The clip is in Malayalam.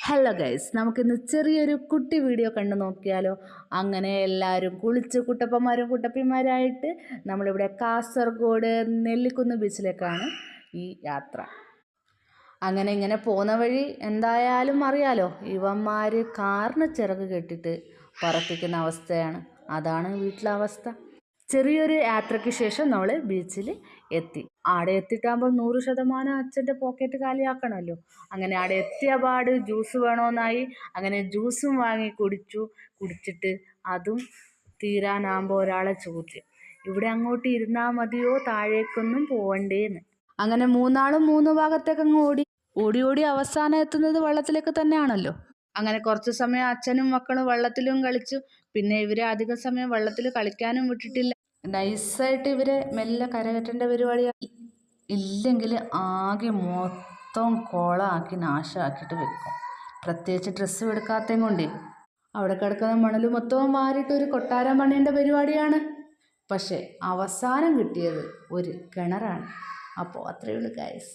ഹലോ ഗൈസ്, നമുക്കിന്ന് ചെറിയൊരു കുട്ടി വീഡിയോ കണ്ടു നോക്കിയാലോ. അങ്ങനെ എല്ലാവരും കുളിച്ച് കുട്ടപ്പന്മാരും കുട്ടപ്പിമാരായിട്ട് നമ്മളിവിടെ കാസർഗോഡ് നെല്ലിക്കുന്ന് ബീച്ചിലേക്കാണ് ഈ യാത്ര. അങ്ങനെ ഇങ്ങനെ പോകുന്ന വഴി എന്തായാലും അറിയാലോ, ഇവന്മാർ കാറിന് ചിറക് കെട്ടിട്ട് പറപ്പിക്കുന്ന അവസ്ഥയാണ്. അതാണ് വീട്ടിലെ അവസ്ഥ. ചെറിയൊരു യാത്രയ്ക്ക് ശേഷം നമ്മൾ ബീച്ചിൽ എത്തി. ആടെ എത്തിയിട്ടാകുമ്പോൾ 100% അച്ഛൻ്റെ പോക്കറ്റ് കാലിയാക്കണമല്ലോ. അങ്ങനെ ആടെ എത്തിയ പാട് ജ്യൂസ് വേണമെന്നായി. അങ്ങനെ ജ്യൂസും വാങ്ങി കുടിച്ചിട്ട് അതും തീരാനാകുമ്പോൾ ഒരാളെ ചോദ്യം, ഇവിടെ അങ്ങോട്ട് ഇരുന്നാൽ മതിയോ, താഴേക്കൊന്നും പോവണ്ടേന്ന്. അങ്ങനെ മൂന്നാളും മൂന്ന് ഭാഗത്തേക്ക് അങ്ങ് ഓടി അവസാനം എത്തുന്നത് വെള്ളത്തിലേക്ക് തന്നെയാണല്ലോ. അങ്ങനെ കുറച്ച് സമയം അച്ഛനും മക്കളും വെള്ളത്തിലും കളിച്ചു. പിന്നെ ഇവരെ അധിക സമയം വെള്ളത്തിൽ കളിക്കാനും വിട്ടിട്ടില്ല. നൈസായിട്ട് ഇവരെ മെല്ലെ കരകയറ്റേണ്ട പരിപാടിയാണ്. ഇല്ലെങ്കിൽ ആകെ മൊത്തം കോളമാക്കി നാശമാക്കിയിട്ട് വെക്കും. പ്രത്യേകിച്ച് ഡ്രസ്സ് എടുക്കാത്തതും കൊണ്ടേ അവിടെ കിടക്കുന്ന മണൽ മൊത്തവും മാറിയിട്ട് ഒരു കൊട്ടാരം പണിയേണ്ട പരിപാടിയാണ്. പക്ഷേ അവസാനം കിട്ടിയത് ഒരു കിണറാണ്. അപ്പോൾ അത്രയേ ഉള്ളൂ ഗൈസ്.